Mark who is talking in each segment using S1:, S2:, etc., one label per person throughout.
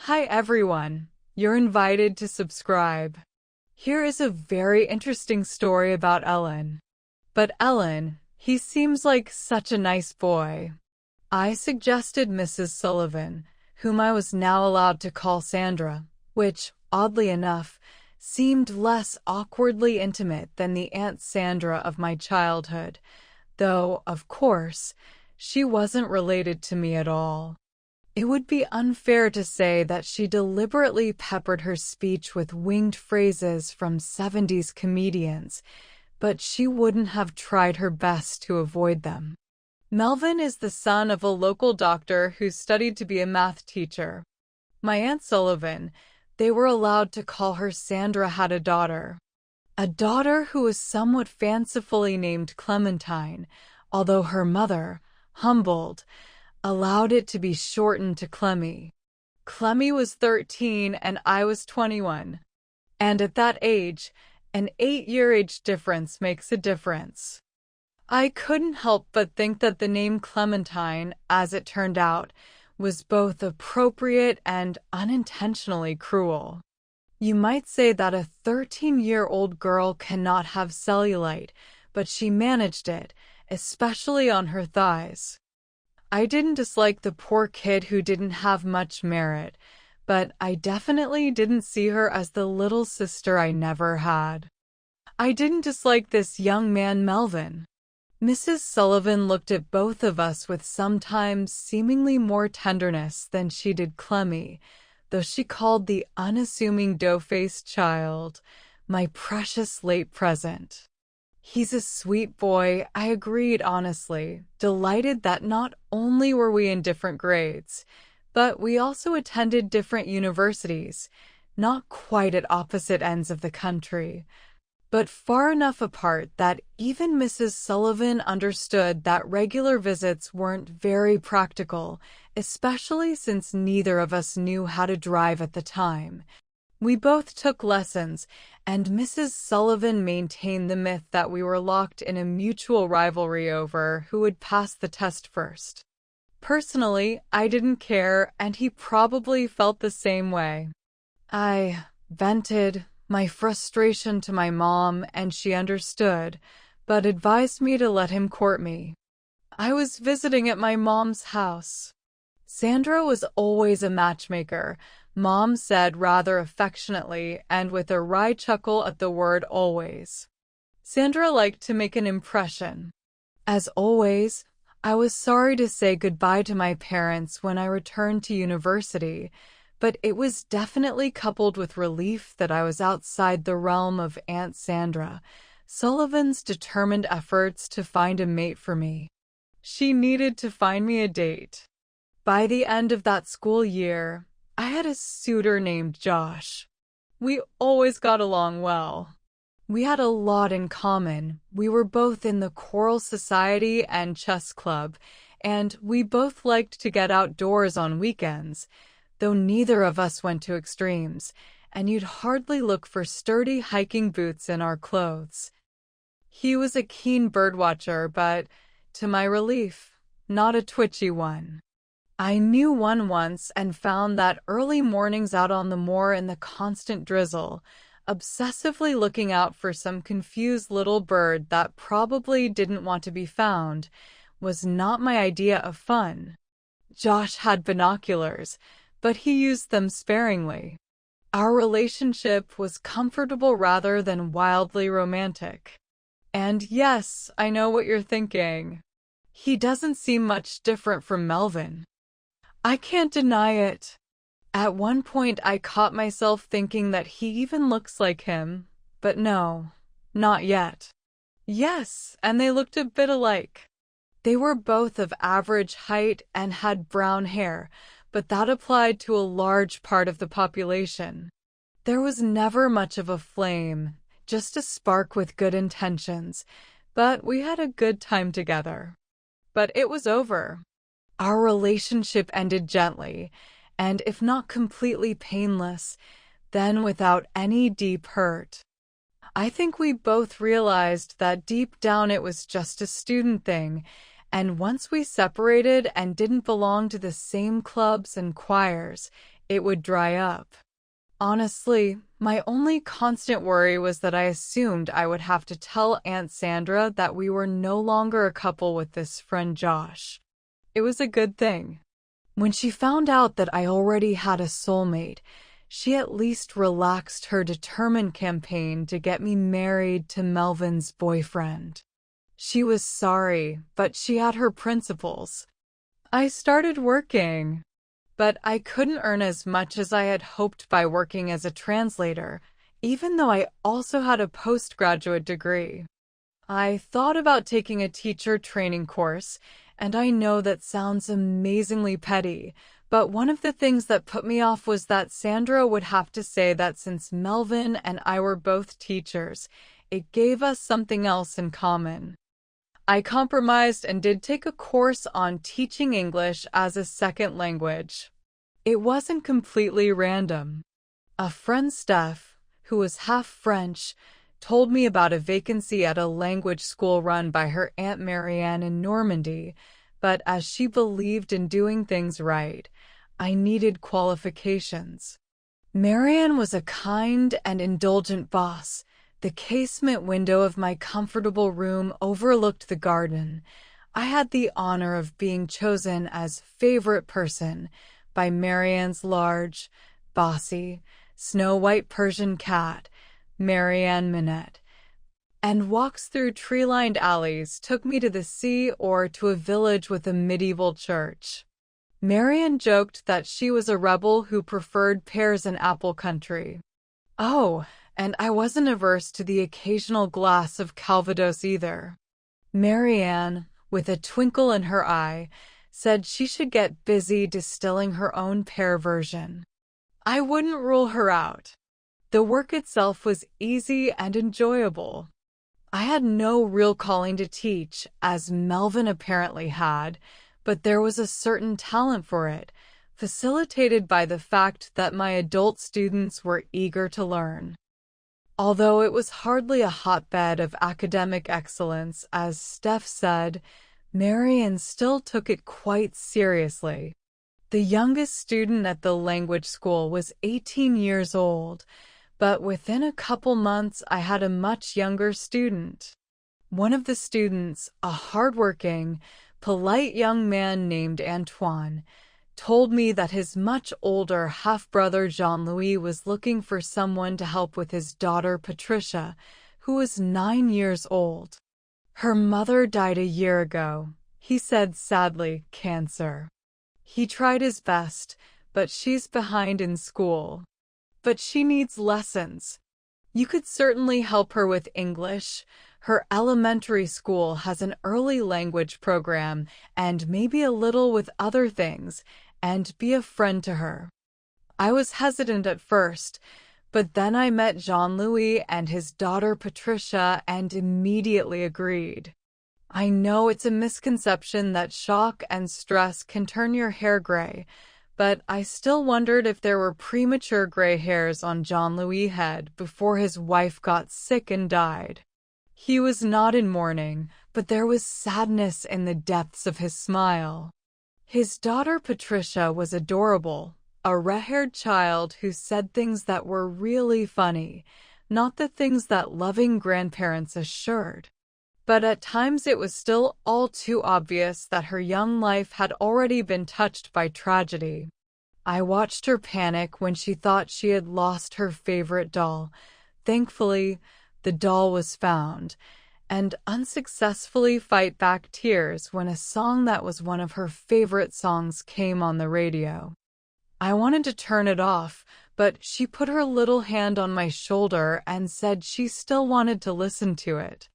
S1: Hi everyone, you're invited to subscribe. Here is a very interesting story about Ellen. But Ellen, he seems like such a nice boy. I suggested Mrs. Sullivan, whom I was now allowed to call Sandra, which, oddly enough, seemed less awkwardly intimate than the Aunt Sandra of my childhood, though, of course, she wasn't related to me at all. It would be unfair to say that she deliberately peppered her speech with winged phrases from 70s comedians, but she wouldn't have tried her best to avoid them. Melvin is the son of a local doctor who studied to be a math teacher. My Aunt Sullivan, they were allowed to call her Sandra, had a daughter. A daughter who was somewhat fancifully named Clementine, although her mother, humbled, allowed it to be shortened to Clemmy. Clemmy was 13 and I was 21. And at that age, an 8-year age difference makes a difference. I couldn't help but think that the name Clementine, as it turned out, was both appropriate and unintentionally cruel. You might say that a 13-year-old girl cannot have cellulite, but she managed it, especially on her thighs. I didn't dislike the poor kid who didn't have much merit, but I definitely didn't see her as the little sister I never had. I didn't dislike this young man, Melvin. Mrs. Sullivan looked at both of us with sometimes seemingly more tenderness than she did Clemmy, though she called the unassuming dough-faced child my precious late present. He's a sweet boy, I agreed honestly, delighted that not only were we in different grades, but we also attended different universities, not quite at opposite ends of the country, but far enough apart that even Mrs. Sullivan understood that regular visits weren't very practical, especially since neither of us knew how to drive at the time. We both took lessons, and Mrs. Sullivan maintained the myth that we were locked in a mutual rivalry over who would pass the test first. Personally, I didn't care, and he probably felt the same way. I vented my frustration to my mom, and she understood, but advised me to let him court me. I was visiting at my mom's house. Sandra was always a matchmaker, Mom said rather affectionately and with a wry chuckle at the word always. Sandra liked to make an impression. As always, I was sorry to say goodbye to my parents when I returned to university, but it was definitely coupled with relief that I was outside the realm of Aunt Sandra, Sullivan's determined efforts to find a mate for me. She needed to find me a date. By the end of that school year, I had a suitor named Josh. We always got along well. We had a lot in common. We were both in the choral society and chess club, and we both liked to get outdoors on weekends, though neither of us went to extremes, and you'd hardly look for sturdy hiking boots in our clothes. He was a keen birdwatcher, but, to my relief, not a twitchy one. I knew one once and found that early mornings out on the moor in the constant drizzle, obsessively looking out for some confused little bird that probably didn't want to be found, was not my idea of fun. Josh had binoculars, but he used them sparingly. Our relationship was comfortable rather than wildly romantic. And yes, I know what you're thinking. He doesn't seem much different from Melvin. I can't deny it. At one point I caught myself thinking that he even looks like him, but no, not yet. Yes, and they looked a bit alike. They were both of average height and had brown hair, but that applied to a large part of the population. There was never much of a flame, just a spark with good intentions, but we had a good time together. But it was over. Our relationship ended gently, and if not completely painless, then without any deep hurt. I think we both realized that deep down it was just a student thing, and once we separated and didn't belong to the same clubs and choirs, it would dry up. Honestly, my only constant worry was that I assumed I would have to tell Aunt Sandra that we were no longer a couple with this friend Josh. It was a good thing. When she found out that I already had a soulmate, she at least relaxed her determined campaign to get me married to Melvin's boyfriend. She was sorry, but she had her principles. I started working, but I couldn't earn as much as I had hoped by working as a translator, even though I also had a postgraduate degree. I thought about taking a teacher training course, and I know that sounds amazingly petty, but one of the things that put me off was that Sandra would have to say that since Melvin and I were both teachers, it gave us something else in common. I compromised and did take a course on teaching English as a second language. It wasn't completely random. A friend, Steph, who was half French, told me about a vacancy at a language school run by her Aunt Marianne in Normandy, but as she believed in doing things right, I needed qualifications. Marianne was a kind and indulgent boss. The casement window of my comfortable room overlooked the garden. I had the honor of being chosen as favorite person by Marianne's large, bossy, snow-white Persian cat, Marianne Minette, and walks through tree-lined alleys took me to the sea or to a village with a medieval church. Marianne joked that she was a rebel who preferred pears and apple country. Oh, and I wasn't averse to the occasional glass of Calvados either. Marianne, with a twinkle in her eye, said she should get busy distilling her own pear version. I wouldn't rule her out. The work itself was easy and enjoyable. I had no real calling to teach, as Melvin apparently had, but there was a certain talent for it, facilitated by the fact that my adult students were eager to learn. Although it was hardly a hotbed of academic excellence, as Steph said, Marianne still took it quite seriously. The youngest student at the language school was 18 years old, but within a couple months I had a much younger student. One of the students, a hardworking, polite young man named Antoine, told me that his much older half-brother Jean-Louis was looking for someone to help with his daughter Patricia, who was 9 years old. Her mother died a year ago, he said sadly, cancer. He tried his best, but she's behind in school. But she needs lessons. You could certainly help her with English. Her elementary school has an early language program and maybe a little with other things, and be a friend to her. I was hesitant at first, but then I met Jean-Louis and his daughter Patricia and immediately agreed. I know it's a misconception that shock and stress can turn your hair gray, but I still wondered if there were premature gray hairs on Jean-Louis' head before his wife got sick and died. He was not in mourning, but there was sadness in the depths of his smile. His daughter Patricia was adorable, a red-haired child who said things that were really funny, not the things that loving grandparents assured. But at times it was still all too obvious that her young life had already been touched by tragedy. I watched her panic when she thought she had lost her favorite doll. Thankfully, the doll was found, and unsuccessfully fight back tears when a song that was one of her favorite songs came on the radio. I wanted to turn it off, but she put her little hand on my shoulder and said she still wanted to listen to it.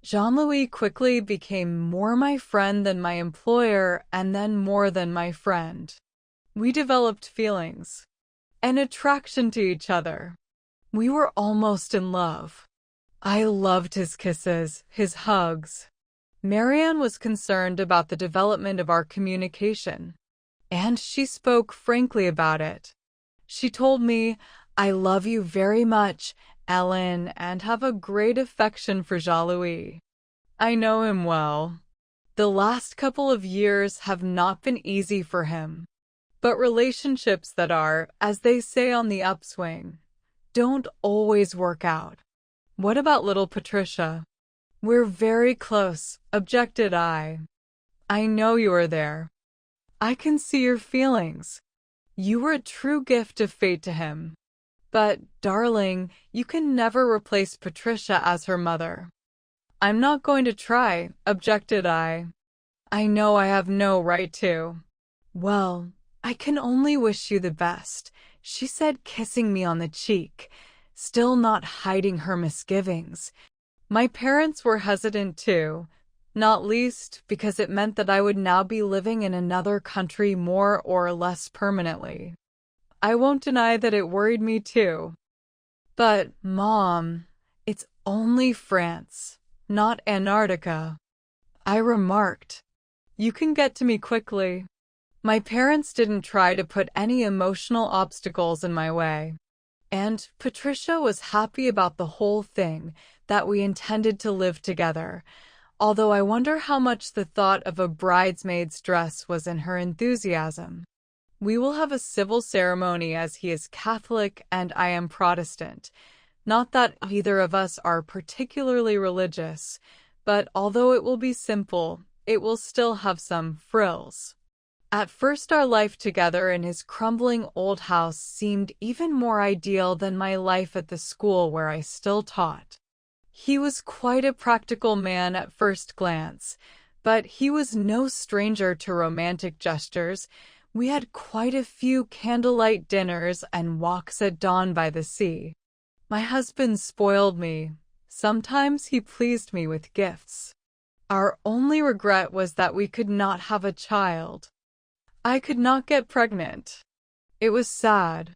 S1: Jean-Louis quickly became more my friend than my employer and then more than my friend. We developed feelings, an attraction to each other. We were almost in love. I loved his kisses, his hugs. Marianne was concerned about the development of our communication, and she spoke frankly about it. She told me, "I love you very much, Ellen, and have a great affection for Jean-Louis. I know him well. The last couple of years have not been easy for him. But relationships that are, as they say, on the upswing, don't always work out. What about little Patricia? We're very close, objected I. I know you are there. I can see your feelings. You were a true gift of fate to him. But, darling, you can never replace Patricia as her mother. I'm not going to try, objected I. I know I have no right to. Well, I can only wish you the best, she said, kissing me on the cheek, still not hiding her misgivings. My parents were hesitant too, not least because it meant that I would now be living in another country more or less permanently. I won't deny that it worried me too. But, Mom, it's only France, not Antarctica, I remarked. You can get to me quickly. My parents didn't try to put any emotional obstacles in my way. And Patricia was happy about the whole thing, that we intended to live together, although I wonder how much the thought of a bridesmaid's dress was in her enthusiasm. We will have a civil ceremony as he is Catholic and I am Protestant. Not that either of us are particularly religious, but although it will be simple, it will still have some frills. At first, our life together in his crumbling old house seemed even more ideal than my life at the school where I still taught. He was quite a practical man at first glance, but he was no stranger to romantic gestures. We had quite a few candlelight dinners and walks at dawn by the sea. My husband spoiled me. Sometimes he pleased me with gifts. Our only regret was that we could not have a child. I could not get pregnant. It was sad.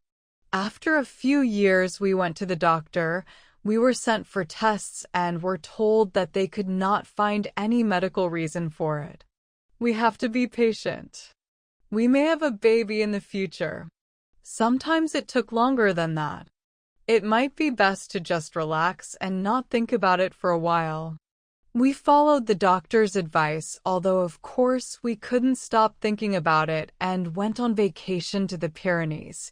S1: After a few years, we went to the doctor. We were sent for tests and were told that they could not find any medical reason for it. We have to be patient. We may have a baby in the future. Sometimes it took longer than that. It might be best to just relax and not think about it for a while. We followed the doctor's advice, although of course we couldn't stop thinking about it, and went on vacation to the Pyrenees.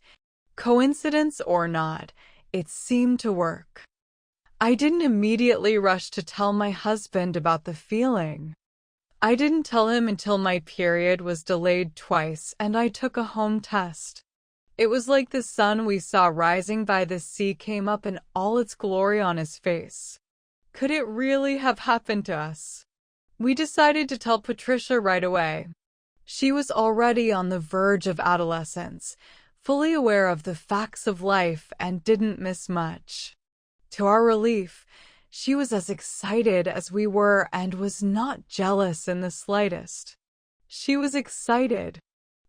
S1: Coincidence or not, it seemed to work. I didn't immediately rush to tell my husband about the feeling. I didn't tell him until my period was delayed twice and I took a home test. It was like the sun we saw rising by the sea came up in all its glory on his face. Could it really have happened to us? We decided to tell Patricia right away. She was already on the verge of adolescence, fully aware of the facts of life and didn't miss much. To our relief, she was as excited as we were and was not jealous in the slightest. She was excited.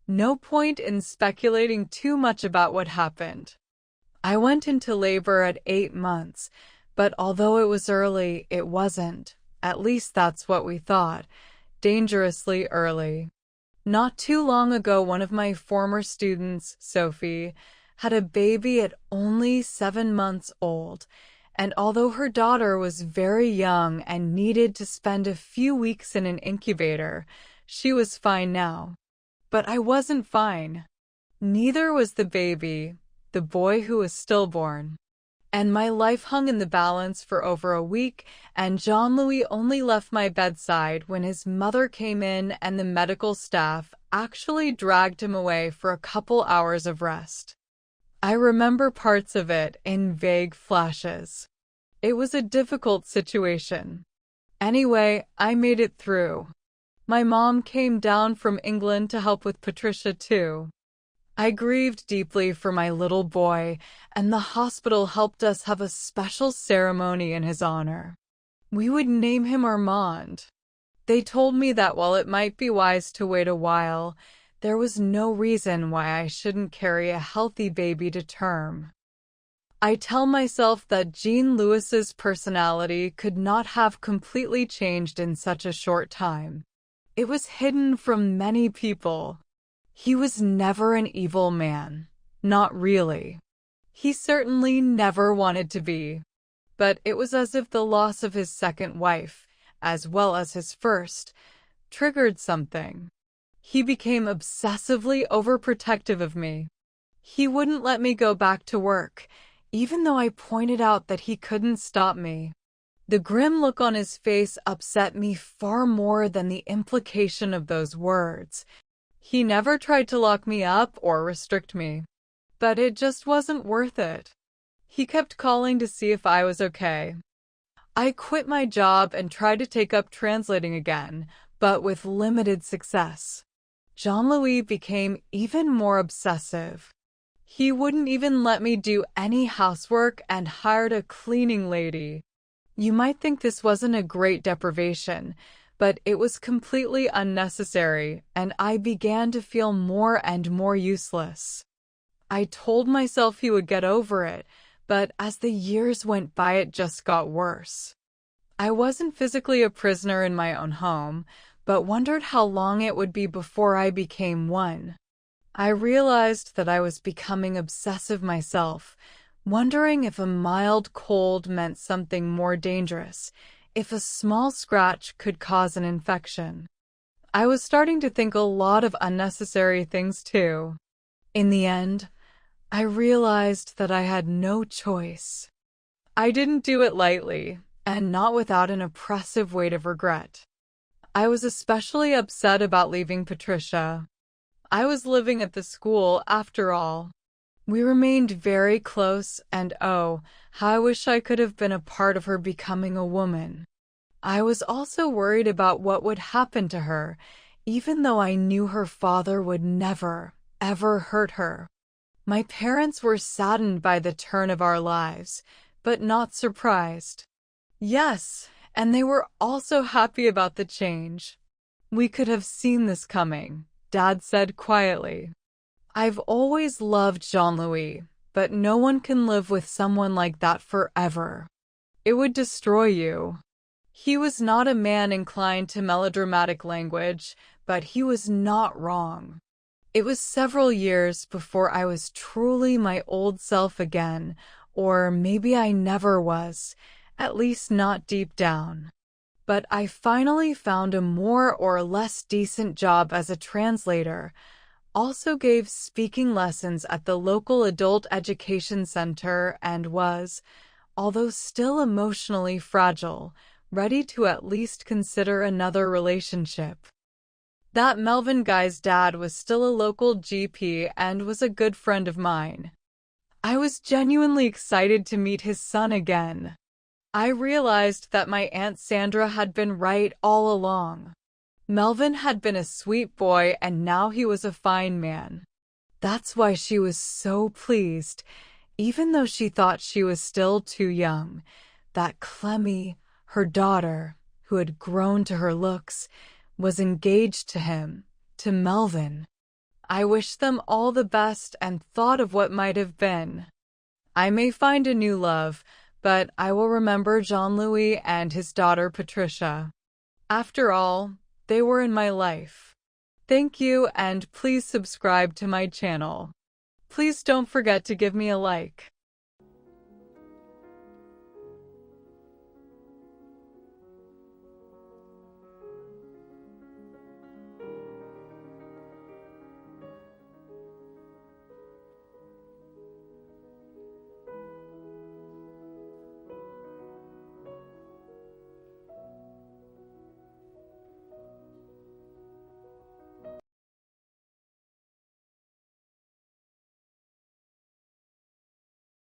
S1: No point in speculating too much about what happened. I went into labor at 8 months, but although it was early, it wasn't, at least that's what we thought, dangerously early. Not too long ago, one of my former students, Sophie, had a baby at only 7 months old, and although her daughter was very young and needed to spend a few weeks in an incubator, she was fine now. But I wasn't fine. Neither was the baby, the boy who was stillborn. And my life hung in the balance for over a week, and Jean-Louis only left my bedside when his mother came in and the medical staff actually dragged him away for a couple hours of rest. I remember parts of it in vague flashes. It was a difficult situation. Anyway, I made it through. My mom came down from England to help with Patricia too. I grieved deeply for my little boy, and the hospital helped us have a special ceremony in his honor. We would name him Armand. They told me that while it might be wise to wait a while, there was no reason why I shouldn't carry a healthy baby to term. I tell myself that Jean-Louis's personality could not have completely changed in such a short time. It was hidden from many people. He was never an evil man. Not really. He certainly never wanted to be. But it was as if the loss of his second wife, as well as his first, triggered something. He became obsessively overprotective of me. He wouldn't let me go back to work, even though I pointed out that he couldn't stop me. The grim look on his face upset me far more than the implication of those words. He never tried to lock me up or restrict me, but it just wasn't worth it. He kept calling to see if I was okay. I quit my job and tried to take up translating again, but with limited success. Jean-Louis became even more obsessive. He wouldn't even let me do any housework and hired a cleaning lady. You might think this wasn't a great deprivation, but it was completely unnecessary, and I began to feel more and more useless. I told myself he would get over it, but as the years went by, it just got worse. I wasn't physically a prisoner in my own home, but wondered how long it would be before I became one. I realized that I was becoming obsessive myself, wondering if a mild cold meant something more dangerous, if a small scratch could cause an infection. I was starting to think a lot of unnecessary things too. In the end, I realized that I had no choice. I didn't do it lightly, and not without an oppressive weight of regret. I was especially upset about leaving Patricia. I was living at the school after all. We remained very close, and oh, how I wish I could have been a part of her becoming a woman. I was also worried about what would happen to her, even though I knew her father would never, ever hurt her. My parents were saddened by the turn of our lives, but not surprised. Yes, and they were also happy about the change. We could have seen this coming, Dad said quietly. I've always loved Jean-Louis, but no one can live with someone like that forever. It would destroy you. He was not a man inclined to melodramatic language, but he was not wrong. It was several years before I was truly my old self again, or maybe I never was, at least not deep down. But I finally found a more or less decent job as a translator, also gave speaking lessons at the local adult education center and was, although still emotionally fragile, ready to at least consider another relationship. That Melvin guy's dad was still a local GP and was a good friend of mine. I was genuinely excited to meet his son again. I realized that my Aunt Sandra had been right all along. Melvin had been a sweet boy and now he was a fine man. That's why she was so pleased, even though she thought she was still too young, that Clemmy, her daughter, who had grown to her looks, was engaged to him, to Melvin. I wished them all the best and thought of what might have been. I may find a new love, but I will remember Jean-Louis and his daughter Patricia. After all, they were in my life. Thank you, and please subscribe to my channel. Please don't forget to give me a like.